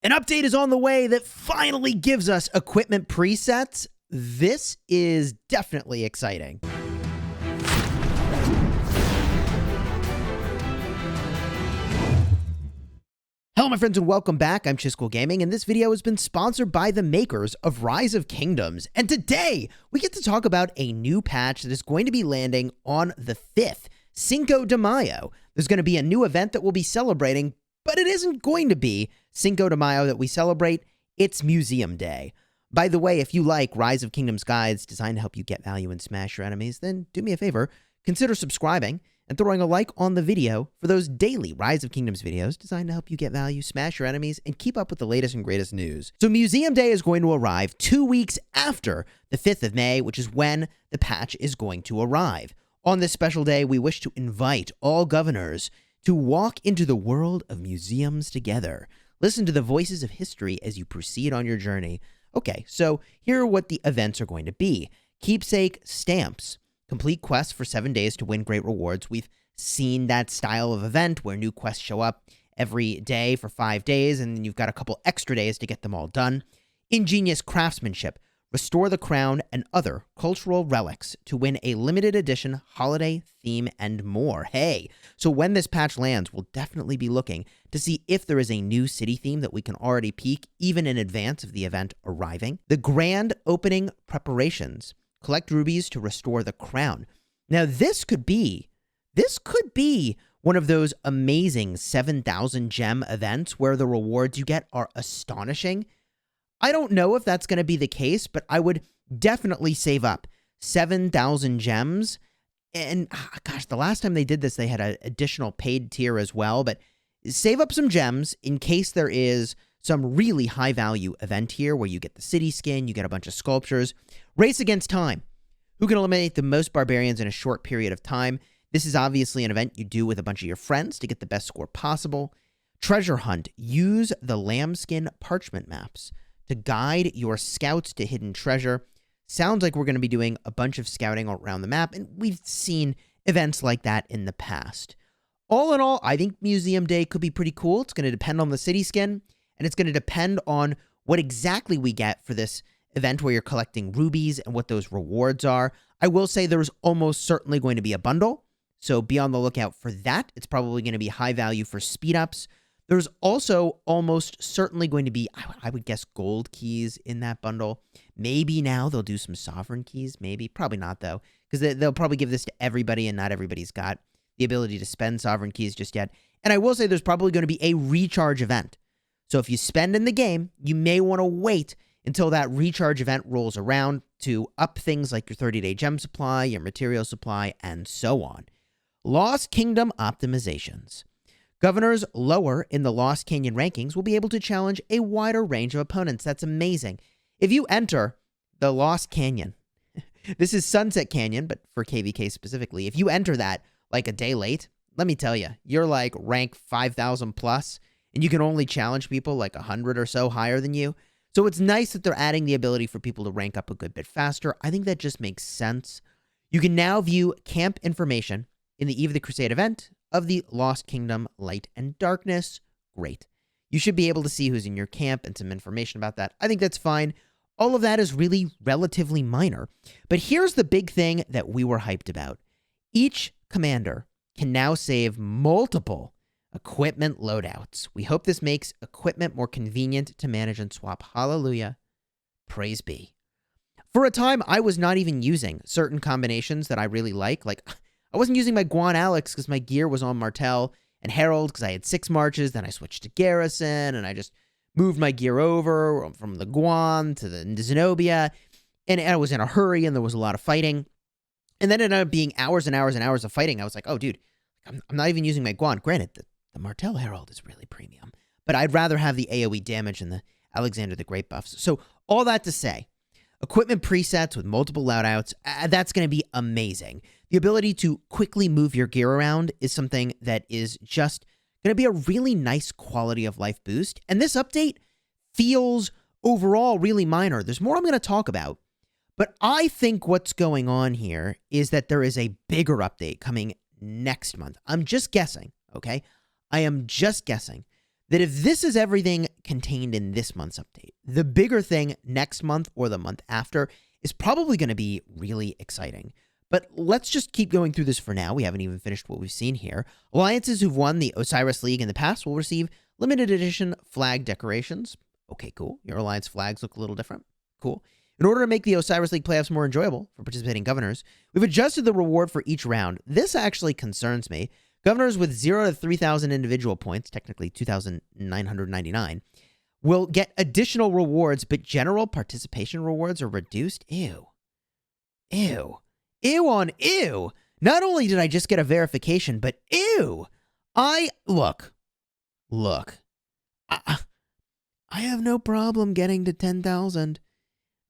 An update is on the way that finally gives us equipment presets. This is definitely exciting. Hello, my friends, and welcome back. I'm Chisgule Gaming, and this video has been sponsored by the makers of Rise of Kingdoms. And today, we get to talk about a new patch that is going to be landing on the 5th, Cinco de Mayo. There's going to be a new event that we'll be celebrating, but it isn't going to be Cinco de Mayo that we celebrate. It's Museum Day. By the way, if you like Rise of Kingdoms guides designed to help you get value and smash your enemies, then do me a favor, consider subscribing and throwing a like on the video for those daily Rise of Kingdoms videos designed to help you get value, smash your enemies, and keep up with the latest and greatest news. So Museum Day is going to arrive 2 weeks after the 5th of May, which is when the patch is going to arrive. On this special day, we wish to invite all governors to walk into the world of museums together. Listen to the voices of history as you proceed on your journey. Okay, so here are what the events are going to be. Keepsake stamps. Complete quests for 7 days to win great rewards. We've seen that style of event where new quests show up every day for 5 days, and then you've got a couple extra days to get them all done. Ingenious craftsmanship. Restore the crown and other cultural relics to win a limited edition holiday theme and more. Hey, so when this patch lands, we'll definitely be looking to see if there is a new city theme that we can already peek even in advance of the event arriving. The grand opening preparations. Collect rubies to restore the crown. Now, this could be one of those amazing 7,000 gem events where the rewards you get are astonishing. I don't know if that's going to be the case, but I would definitely save up 7,000 gems. And gosh, the last time they did this, they had an additional paid tier as well. But save up some gems in case there is some really high value event here where you get the city skin, you get a bunch of sculptures. Race against time. Who can eliminate the most barbarians in a short period of time? This is obviously an event you do with a bunch of your friends to get the best score possible. Treasure hunt. Use the lambskin parchment maps to guide your scouts to hidden treasure. Sounds like we're going to be doing a bunch of scouting around the map, and we've seen events like that in the past. All in all, I think Museum Day could be pretty cool. It's going to depend on the city skin, and it's going to depend on what exactly we get for this event where you're collecting rubies and what those rewards are. I will say there's almost certainly going to be a bundle, so be on the lookout for that. It's probably going to be high value for speed ups. There's also almost certainly going to be, I would guess, gold keys in that bundle. Maybe now they'll do some sovereign keys. Maybe. Probably not, though, because they'll probably give this to everybody, and not everybody's got the ability to spend sovereign keys just yet. And I will say there's probably going to be a recharge event. So if you spend in the game, you may want to wait until that recharge event rolls around to up things like your 30-day gem supply, your material supply, and so on. Lost Kingdom optimizations. Governors lower in the Lost Canyon rankings will be able to challenge a wider range of opponents. That's amazing. If you enter the Lost Canyon, this is Sunset Canyon, but for KVK specifically, if you enter that like a day late, let me tell you, you're like rank 5,000 plus, and you can only challenge people like 100 or so higher than you. So it's nice that they're adding the ability for people to rank up a good bit faster. I think that just makes sense. You can now view camp information in the Eve of the Crusade event of the Lost Kingdom Light and Darkness. Great. You should be able to see who's in your camp and some information about that. I think that's fine. All of that is really relatively minor. But here's the big thing that we were hyped about. Each commander can now save multiple equipment loadouts. We hope this makes equipment more convenient to manage and swap. Hallelujah. Praise be. For a time, I was not even using certain combinations that I really like. Like, I wasn't using my Guan Alex because my gear was on Martel and Herald because I had 6 marches. Then I switched to Garrison, and I just moved my gear over from the Guan to the Zenobia. And I was in a hurry, and there was a lot of fighting. And then it ended up being hours and hours and hours of fighting. I was like, oh, dude, I'm not even using my Guan. Granted, the Martel Herald is really premium, but I'd rather have the AoE damage and the Alexander the Great buffs. So all that to say, equipment presets with multiple loadouts, that's going to be amazing. The ability to quickly move your gear around is something that is just going to be a really nice quality of life boost. And this update feels overall really minor. There's more I'm going to talk about, but I think what's going on here is that there is a bigger update coming next month. I'm just guessing, okay? I am just guessing that if this is everything contained in this month's update, the bigger thing next month or the month after is probably going to be really exciting. But let's just keep going through this for now. We haven't even finished what we've seen here. Alliances who've won the Osiris League in the past will receive limited edition flag decorations. Okay, cool. Your alliance flags look a little different. Cool. In order to make the Osiris League playoffs more enjoyable for participating governors, we've adjusted the reward for each round. This actually concerns me. Governors with 0 to 3,000 individual points, technically 2,999, will get additional rewards, but general participation rewards are reduced. Ew. Ew. Ew on ew. Not only did I just get a verification, but ew. Look. I have no problem getting to 10,000.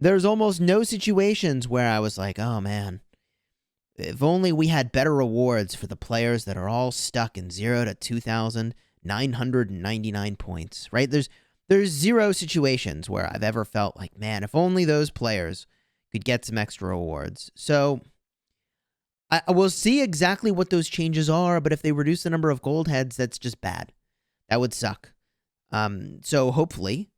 There's almost no situations where I was like, oh man, if only we had better rewards for the players that are all stuck in 0 to 2,999 points, right? There's zero situations where I've ever felt like, man, if only those players could get some extra rewards. So I will see exactly what those changes are, but if they reduce the number of gold heads, that's just bad. That would suck. So hopefully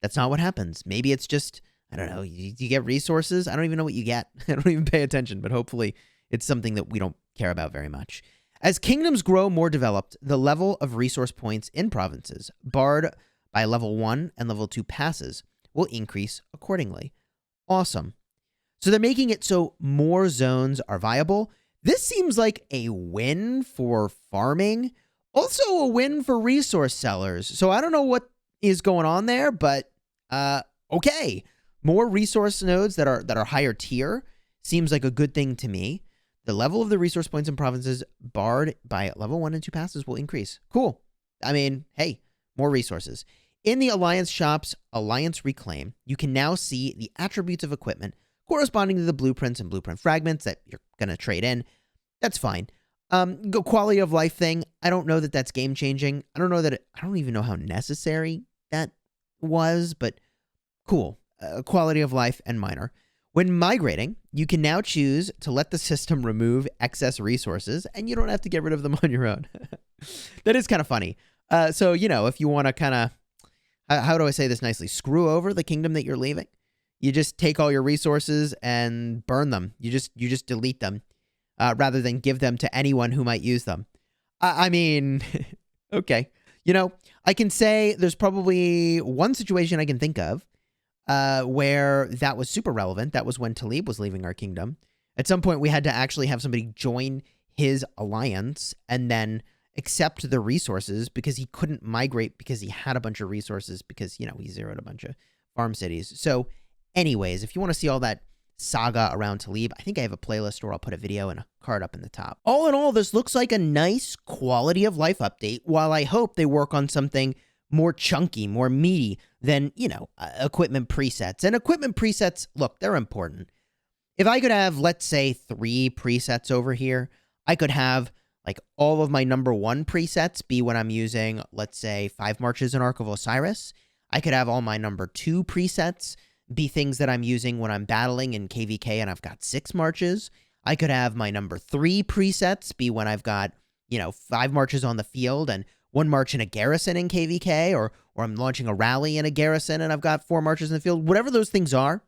that's not what happens. Maybe it's just, I don't know, you get resources. I don't even know what you get. I don't even pay attention, but hopefully it's something that we don't care about very much. As kingdoms grow more developed, the level of resource points in provinces barred by level 1 and level 2 passes will increase accordingly. Awesome. So they're making it so more zones are viable. This seems like a win for farming, also a win for resource sellers. So I don't know what is going on there, but okay. More resource nodes that are higher tier seems like a good thing to me. The level of the resource points in provinces barred by level 1 and 2 passes will increase. Cool. I mean, hey, more resources. In the Alliance Shop's Alliance Reclaim, you can now see the attributes of equipment corresponding to the blueprints and blueprint fragments that you're going to trade in. That's fine. Quality of life thing, I don't know that that's game-changing. I don't even know how necessary that was, but cool. Quality of life and minor. When migrating, you can now choose to let the system remove excess resources, and you don't have to get rid of them on your own. That is kind of funny. So, you know, if you want to kind of, how do I say this nicely? Screw over the kingdom that you're leaving. You just take all your resources and burn them. You just delete them, rather than give them to anyone who might use them. I mean, okay. You know, I can say there's probably one situation I can think of where that was super relevant. That was when Talib was leaving our kingdom. At some point, we had to actually have somebody join his alliance and then accept the resources because he couldn't migrate because he had a bunch of resources because, you know, he zeroed a bunch of farm cities. So anyways, if you want to see all that saga around Talib, I think I have a playlist where I'll put a video and a card up in the top. All in all, this looks like a nice quality of life update, while I hope they work on something more chunky, more meaty than, you know, equipment presets. And equipment presets, look, they're important. If I could have, let's say, 3 presets over here, I could have like all of my number 1 presets be when I'm using, let's say, 5 marches in Ark of Osiris. I could have all my number 2 presets be things that I'm using when I'm battling in KVK and I've got 6 marches. I could have my number 3 presets be when I've got, you know, 5 marches on the field and 1 march in a garrison in KVK, or I'm launching a rally in a garrison and I've got 4 marches in the field. Whatever those things are,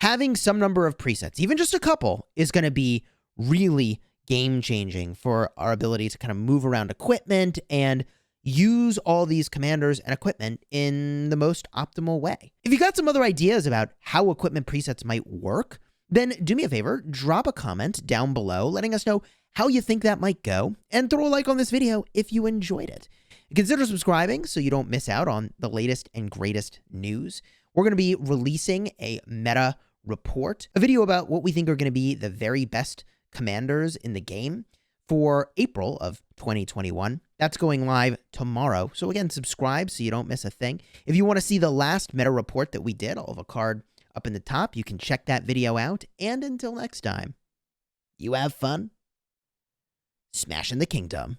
having some number of presets, even just a couple, is going to be really game-changing for our ability to kind of move around equipment and use all these commanders and equipment in the most optimal way. If you got some other ideas about how equipment presets might work, then do me a favor, drop a comment down below letting us know how you think that might go, and throw a like on this video if you enjoyed it. Consider subscribing so you don't miss out on the latest and greatest news. We're going to be releasing a meta report, a video about what we think are going to be the very best commanders in the game for April of 2021. That's going live tomorrow. So again, subscribe so you don't miss a thing. If you want to see the last meta report that we did, I'll have a card up in the top. You can check that video out. And until next time, you have fun smashing the kingdom.